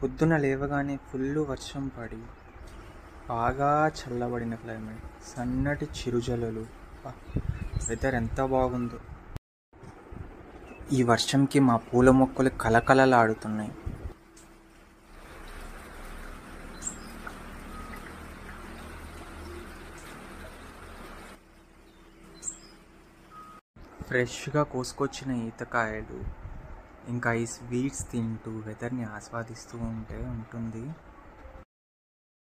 పొద్దున లేవగానే ఫుల్లు వర్షం పడి బాగా చల్లబడిన క్లైమేట్, సన్నటి చిరుజల్లులు. వెదర్ ఎంత బాగుందో! ఈ వర్షంకి మా పూల మొక్కలు కలకలలాడుతున్నాయి. ఫ్రెష్గా కోసుకొచ్చిన ఈతకాయలు ఇంకా ఈ స్వీట్స్ తింటూ వెదర్ని ఆస్వాదిస్తూ ఉంటే ఉంటుంది.